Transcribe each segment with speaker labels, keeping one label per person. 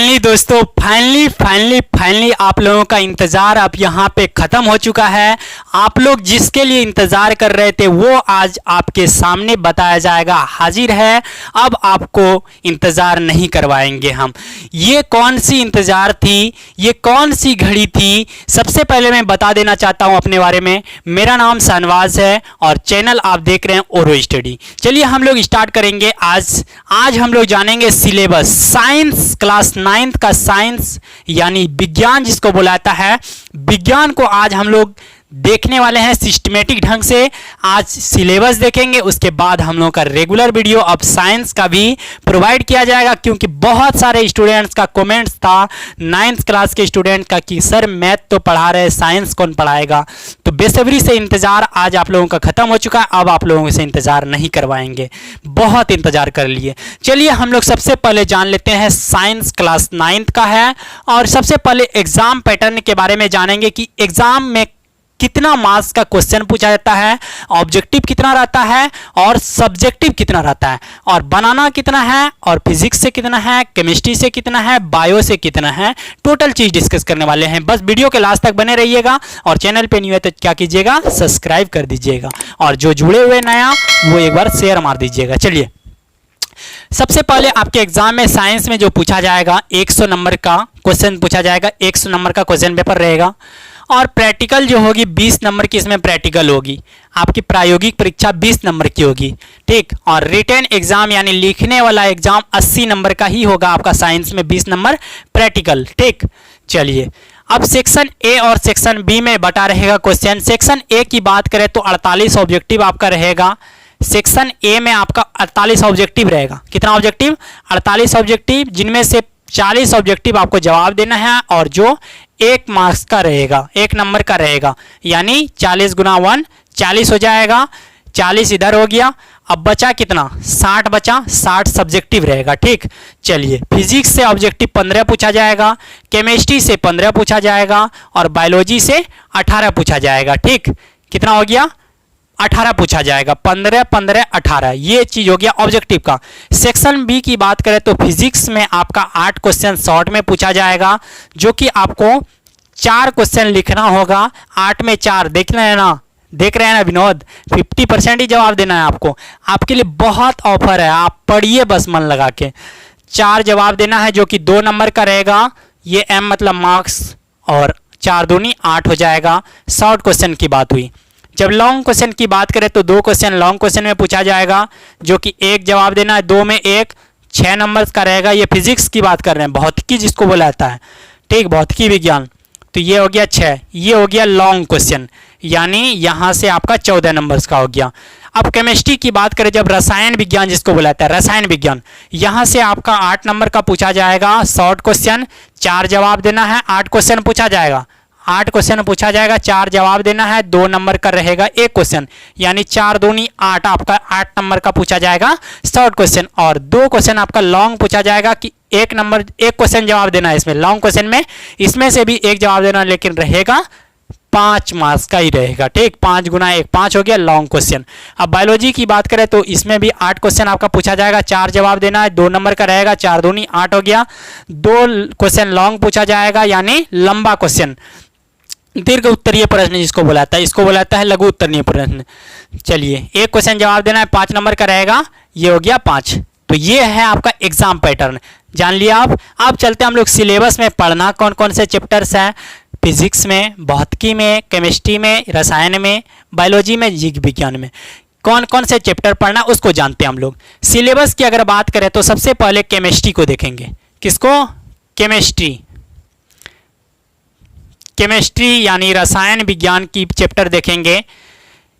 Speaker 1: Finally दोस्तों finally आप लोगों का इंतजार अब यहाँ पे खत्म हो चुका है। आप लोग जिसके लिए इंतजार कर रहे थे वो आज आपके सामने बताया जाएगा, हाजिर है। अब आपको इंतजार नहीं करवाएंगे हम। ये कौन सी इंतजार थी, ये कौन सी घड़ी थी, सबसे पहले मैं बता देना चाहता हूँ अपने बारे में। मेरा नाम शाहनवाज है और चैनल आप देख रहे हैं ओरो स्टडी। चलिए हम लोग स्टार्ट करेंगे। आज हम लोग जानेंगे सिलेबस, साइंस क्लास 9th का साइंस यानी विज्ञान जिसको बुलाता है, विज्ञान को आज हम लोग देखने वाले हैं सिस्टमेटिक ढंग से। आज सिलेबस देखेंगे, उसके बाद हम लोगों का रेगुलर वीडियो अब साइंस का भी प्रोवाइड किया जाएगा, क्योंकि बहुत सारे स्टूडेंट्स का कमेंट्स था 9th क्लास के स्टूडेंट का कि सर मैथ तो पढ़ा रहे, साइंस कौन पढ़ाएगा। तो बेसब्री से इंतजार आज आप लोगों का खत्म हो चुका है। अब आप लोगों से इंतजार नहीं करवाएंगे, बहुत इंतजार कर लिए। चलिए हम लोग सबसे पहले जान लेते हैं, साइंस क्लास 9th का है और सबसे पहले एग्जाम पैटर्न के बारे में जानेंगे कि एग्जाम में कितना मार्क्स का क्वेश्चन पूछा जाता है, ऑब्जेक्टिव कितना रहता है और सब्जेक्टिव कितना रहता है, और बनाना कितना है, और फिजिक्स से कितना है, केमिस्ट्री से कितना है, बायो से कितना है। टोटल चीज डिस्कस करने वाले हैं। बस वीडियो के लास्ट तक बने रहिएगा और चैनल पे न्यू है तो क्या कीजिएगा, सब्सक्राइब कर दीजिएगा, और जो जुड़े हुए नया वो एक बार शेयर मार दीजिएगा। चलिए सबसे पहले आपके एग्जाम में साइंस में जो पूछा जाएगा 100 नंबर का क्वेश्चन पूछा जाएगा, 100 नंबर का क्वेश्चन पेपर रहेगा, और प्रैक्टिकल जो होगी 20 नंबर की इसमें प्रैक्टिकल होगी। आपकी प्रायोगिक परीक्षा 20 नंबर की होगी, ठीक। और रिटन एग्जाम यानी लिखने वाला एग्जाम 80 नंबर का ही होगा आपका साइंस में, 20 नंबर प्रैक्टिकल, ठीक। चलिए अब सेक्शन ए और सेक्शन बी में बटा रहेगा क्वेश्चन। सेक्शन ए की बात करें तो 48 ऑब्जेक्टिव आपका रहेगा। सेक्शन ए में आपका 48 ऑब्जेक्टिव रहेगा। कितना ऑब्जेक्टिव? 48 ऑब्जेक्टिव, जिनमें से 40 ऑब्जेक्टिव आपको जवाब देना है और जो 1 मार्क्स का रहेगा, 1 नंबर का रहेगा, यानी 40 गुना 1 40 हो जाएगा। 40 इधर हो गया। अब बचा कितना? 60 बचा, 60 सब्जेक्टिव रहेगा, ठीक। चलिए फिजिक्स से ऑब्जेक्टिव 15 पूछा जाएगा, केमिस्ट्री से 15 पूछा जाएगा और बायोलॉजी से 18 पूछा जाएगा, ठीक। कितना हो गया? 18 पूछा जाएगा। 15 15 18, ये चीज हो गया ऑब्जेक्टिव का। सेक्शन बी की बात करें तो फिजिक्स में आपका 8 क्वेश्चन शॉर्ट में पूछा जाएगा, जो कि आपको 4 क्वेश्चन लिखना होगा। 8 में 4 देख रहे हैं ना विनोद, 50% ही जवाब देना है आपको। आपके लिए बहुत ऑफर है, आप पढ़िए बस मन लगा के। 4 जवाब देना है जो कि 2 नंबर का रहेगा, ये एम मतलब मार्क्स, और 4 दूनी 8 हो जाएगा। शॉर्ट क्वेश्चन की बात हुई। जब लॉन्ग क्वेश्चन की बात करें तो 2 क्वेश्चन लॉन्ग क्वेश्चन में पूछा जाएगा, जो कि 1 जवाब देना है, 2 में 1, 6 नंबर का रहेगा। ये फिजिक्स की बात कर रहे हैं, भौतिकी जिसको बोला जाता है, ठीक, भौतिकी विज्ञान। तो ये हो गया 6, ये हो गया लॉन्ग क्वेश्चन, यानी यहाँ से आपका 14 नंबर्स का हो गया। अब केमिस्ट्री की बात करें, जब रसायन विज्ञान जिसको बोला जाता है, रसायन विज्ञान, यहाँ से आपका 8 नंबर का पूछा जाएगा शॉर्ट क्वेश्चन। 4 जवाब देना है, 8 क्वेश्चन पूछा जाएगा, 8 क्वेश्चन पूछा जाएगा, 4 जवाब देना है, 2 नंबर का रहेगा 1 क्वेश्चन, यानी 4 दूनी 8, आपका 8 नंबर का पूछा जाएगा शॉर्ट क्वेश्चन। और 2 क्वेश्चन आपका लॉन्ग पूछा जाएगा कि 1 नंबर 1 क्वेश्चन जवाब देना है इसमें, लॉन्ग क्वेश्चन में, इसमें से भी 1 जवाब देना, लेकिन रहेगा 5 मार्क्स का ही रहेगा, ठीक। 5 गुना 1 5 हो गया लॉन्ग क्वेश्चन। अब बायोलॉजी की बात करें तो इसमें भी 8 क्वेश्चन आपका पूछा जाएगा, 4 जवाब देना है, 2 नंबर का रहेगा, 4 दूनी 8 हो गया। 2 क्वेश्चन लॉन्ग पूछा जाएगा, यानी लंबा क्वेश्चन, दीर्घ उत्तरीय प्रश्न जिसको बुलाता है, इसको बुलाता है लघु उत्तरीय प्रश्न। चलिए 1 क्वेश्चन जवाब देना है, 5 नंबर का रहेगा, ये हो गया 5। तो ये है आपका एग्जाम पैटर्न, जान लिया आप। अब चलते हैं हम लोग सिलेबस में, पढ़ना कौन कौन से चैप्टर्स हैं, फिजिक्स में, भौतिकी में, केमिस्ट्री में, रसायन में, बायोलॉजी में, जीव विज्ञान में, कौन कौन से चैप्टर पढ़ना उसको जानते हैं हम लोग। सिलेबस की अगर बात करें तो सबसे पहले केमिस्ट्री को देखेंगे। किसको? केमिस्ट्री, केमिस्ट्री यानी रसायन विज्ञान की चैप्टर देखेंगे।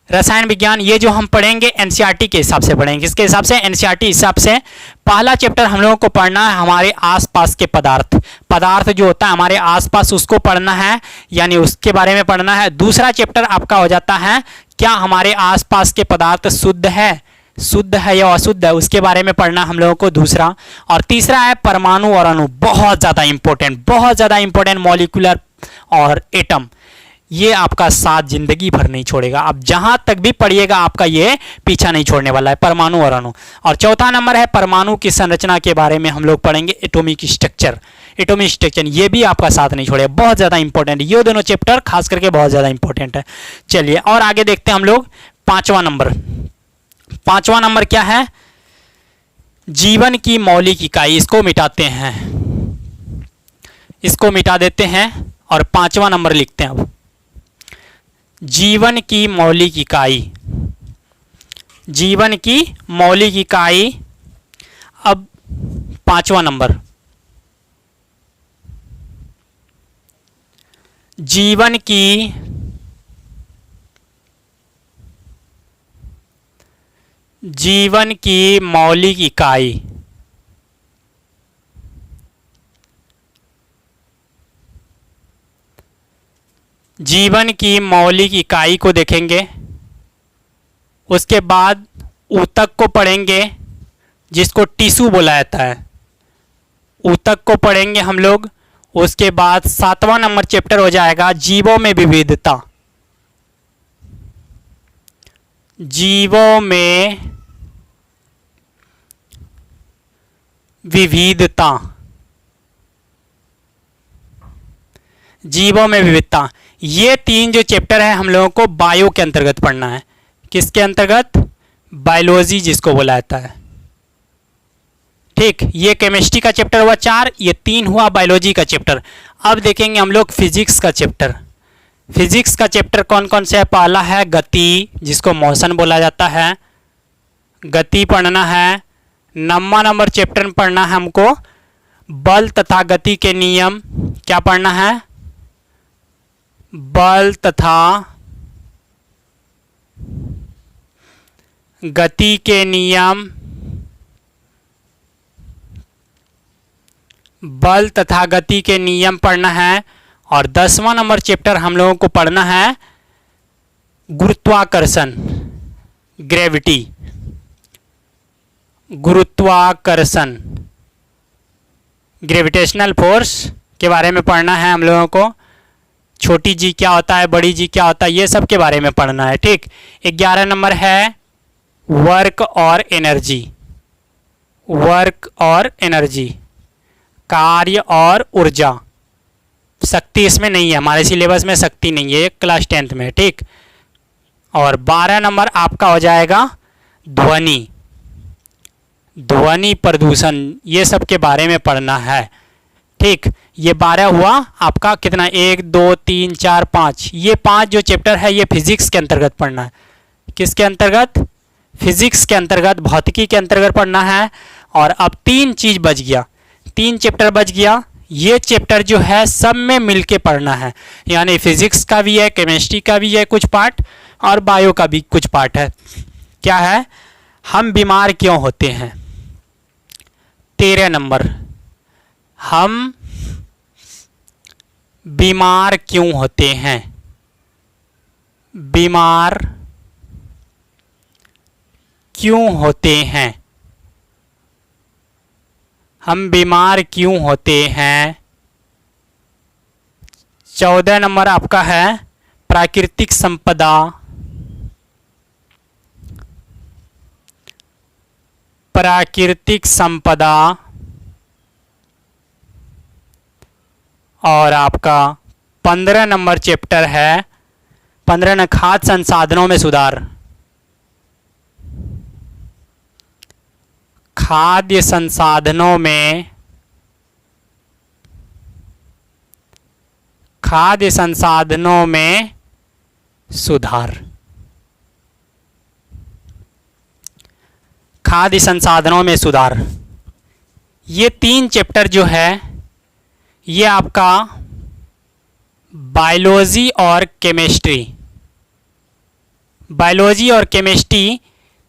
Speaker 1: रसायन विज्ञान ये जो हम पढ़ेंगे एनसीईआरटी के हिसाब से पढ़ेंगे। किसके हिसाब से? एनसीईआरटी हिसाब से। पहला चैप्टर हम लोगों को पढ़ना है हमारे आसपास के पदार्थ, पदार्थ जो होता है हमारे आसपास उसको पढ़ना है, यानी उसके बारे में पढ़ना है। दूसरा चैप्टर आपका हो जाता है क्या हमारे आसपास के पदार्थ शुद्ध है या अशुद्ध है, उसके बारे में पढ़ना हम लोगों को दूसरा। और तीसरा है परमाणु और अणु, बहुत ज़्यादा इंपॉर्टेंट मॉलिक्यूलर और एटम, ये आपका साथ जिंदगी भर नहीं छोड़ेगा। अब जहां तक भी पढ़िएगा आपका ये पीछा नहीं छोड़ने वाला है, परमाणु और अणु। और चौथा नंबर है परमाणु की संरचना के बारे में हम लोग पढ़ेंगे, एटॉमिक स्ट्रक्चर। एटॉमिक स्ट्रक्चर ये भी आपका साथ नहीं छोड़ेगा, बहुत ज़्यादा इंपॉर्टेंट है ये दोनों चैप्टर, खास करके बहुत ज़्यादा इंपॉर्टेंट है। चलिए और आगे देखते हैं हम लोग पांचवा नंबर। पांचवा नंबर क्या है? जीवन की मौलिक इकाई। इसको मिटाते हैं, इसको मिटा देते हैं और पांचवा नंबर लिखते हैं। अब जीवन की मौलिक इकाई, जीवन की मौलिक इकाई। अब पांचवा नंबर, जीवन की मौलिक इकाई। जीवन की मौलिक इकाई को देखेंगे, उसके बाद ऊतक को पढ़ेंगे जिसको टिश्यू बोला जाता है, ऊतक को पढ़ेंगे हम लोग। उसके बाद सातवां नंबर चैप्टर हो जाएगा जीवों में विविधता। जीवों में विविधता, जीवों में विविधता। ये तीन जो चैप्टर है हम लोगों को बायो के अंतर्गत पढ़ना है। किसके अंतर्गत? बायोलॉजी जिसको बोला जाता है। ठीक, ये केमिस्ट्री का चैप्टर हुआ 4, ये 3 हुआ बायोलॉजी का चैप्टर। अब देखेंगे हम लोग फिजिक्स का चैप्टर। फिजिक्स का चैप्टर कौन कौन से है? पहला है गति, जिसको मोशन बोला जाता है, गति पढ़ना है। नंबर चैप्टर में पढ़ना है हमको बल तथा गति के नियम। क्या पढ़ना है? बल तथा गति के नियम, बल तथा गति के नियम पढ़ना है। और 10वां नंबर चैप्टर हम लोगों को पढ़ना है गुरुत्वाकर्षण, ग्रेविटी, गुरुत्वाकर्षण, ग्रेविटेशनल फोर्स के बारे में पढ़ना है हम लोगों को। छोटी जी क्या होता है, बड़ी जी क्या होता है, ये सब के बारे में पढ़ना है। ठीक, 11 नंबर है वर्क और एनर्जी, वर्क और एनर्जी, कार्य और ऊर्जा। शक्ति इसमें नहीं है, हमारे सिलेबस में शक्ति नहीं है, क्लास 10th में। ठीक, और 12 नंबर आपका हो जाएगा ध्वनि, ध्वनि प्रदूषण, ये सब के बारे में पढ़ना है। ठीक, ये 12 हुआ आपका कितना, 1 2 3 4 5, ये 5 जो चैप्टर है ये फिजिक्स के अंतर्गत पढ़ना है। किसके अंतर्गत? फिजिक्स के अंतर्गत, भौतिकी के अंतर्गत पढ़ना है। और अब 3 चीज बच गया, 3 चैप्टर बच गया। ये चैप्टर जो है सब में मिलके पढ़ना है, यानी फिजिक्स का भी है, केमिस्ट्री का भी है कुछ पार्ट, और बायो का भी कुछ पार्ट है। क्या है? हम बीमार क्यों होते हैं। 13 नंबर, हम बीमार क्यों होते हैं, बीमार क्यों होते हैं, हम बीमार क्यों होते हैं। 14 नंबर आपका है प्राकृतिक संपदा, प्राकृतिक संपदा। और आपका 15 नंबर चैप्टर है 15 न खाद्य संसाधनों में सुधार, खाद्य संसाधनों में, खाद्य संसाधनों में सुधार, खाद्य संसाधनों में सुधार। ये 3 चैप्टर जो है ये आपका बायोलॉजी और केमिस्ट्री, बायोलॉजी और केमिस्ट्री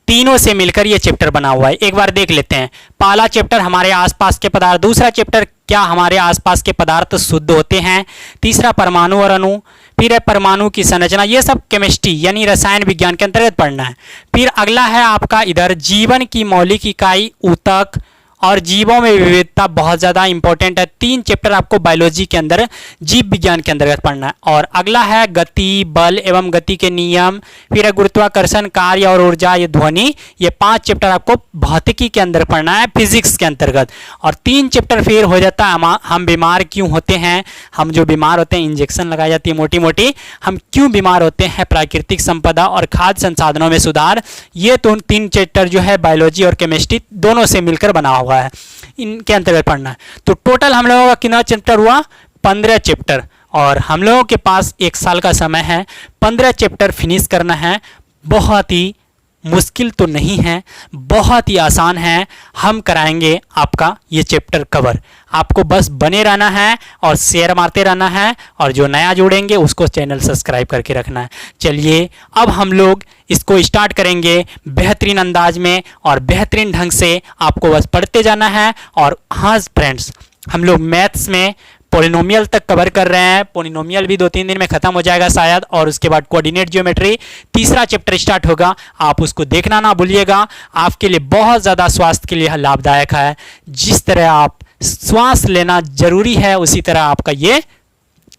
Speaker 1: तीनों से मिलकर ये चैप्टर बना हुआ है। एक बार देख लेते हैं। पहला चैप्टर हमारे आसपास के पदार्थ, दूसरा चैप्टर क्या हमारे आसपास के पदार्थ शुद्ध होते हैं, तीसरा परमाणु और अणु, फिर है परमाणु की संरचना, ये सब केमिस्ट्री यानी रसायन विज्ञान के अंतर्गत पढ़ना है। फिर अगला है आपका इधर जीवन की मौलिक इकाई, ऊतक और जीवों में विविधता बहुत ज़्यादा इंपॉर्टेंट है। 3 चैप्टर आपको बायोलॉजी के अंदर जीव विज्ञान के अंतर्गत पढ़ना है। और अगला है गति, बल एवं गति के नियम, फिर है गुरुत्वाकर्षण, कार्य और ऊर्जा, ये ध्वनि। ये 5 चैप्टर आपको भौतिकी के अंदर पढ़ना है, फिजिक्स के अंतर्गत। और 3 चैप्टर फिर हो जाता है हम बीमार क्यों होते हैं। हम जो बीमार होते हैं, इंजेक्शन लगाई जाती है मोटी मोटी, हम क्यों बीमार होते हैं, प्राकृतिक संपदा और खाद्य संसाधनों में सुधार। ये तो 3 चैप्टर जो है बायोलॉजी और केमिस्ट्री दोनों से मिलकर बना हुआ है, इनके अंतर्गत पढ़ना है। तो टोटल हम लोगों का कितना चैप्टर हुआ, 15 चैप्टर। और हम लोगों के पास 1 साल का समय है, 15 चैप्टर फिनिश करना है। बहुत ही मुश्किल तो नहीं है, बहुत ही आसान है। हम कराएंगे आपका ये चैप्टर कवर। आपको बस बने रहना है और शेयर मारते रहना है, और जो नया जोड़ेंगे उसको चैनल सब्सक्राइब करके रखना है। चलिए अब हम लोग इसको स्टार्ट करेंगे बेहतरीन अंदाज में और बेहतरीन ढंग से। आपको बस पढ़ते जाना है। और हाँ फ्रेंड्स, हम लोग मैथ्स में पोलिनोमियल तक कवर कर रहे हैं। पोलिनोमियल भी 2-3 दिन में खत्म हो जाएगा शायद, और उसके बाद कोऑर्डिनेट ज्योमेट्री 3रा चैप्टर स्टार्ट होगा। आप उसको देखना ना भूलिएगा, आपके लिए बहुत ज़्यादा स्वास्थ्य के लिए लाभदायक है। जिस तरह आप श्वास लेना जरूरी है, उसी तरह आपका ये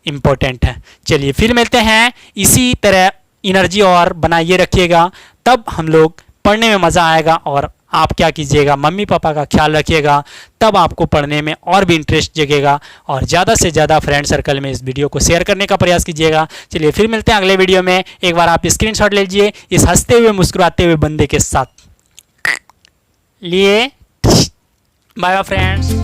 Speaker 1: इम्पोर्टेंट है। चलिए फिर मिलते हैं। इसी तरह एनर्जी और बनाइए रखिएगा, तब हम लोग पढ़ने में मज़ा आएगा। और आप क्या कीजिएगा, मम्मी पापा का ख्याल रखिएगा, तब आपको पढ़ने में और भी इंटरेस्ट जगेगा। और ज़्यादा से ज़्यादा फ्रेंड सर्कल में इस वीडियो को शेयर करने का प्रयास कीजिएगा। चलिए फिर मिलते हैं अगले वीडियो में। एक बार आप स्क्रीनशॉट ले लीजिए इस हंसते हुए मुस्कुराते हुए बंदे के साथ लिए। Bye bye friends.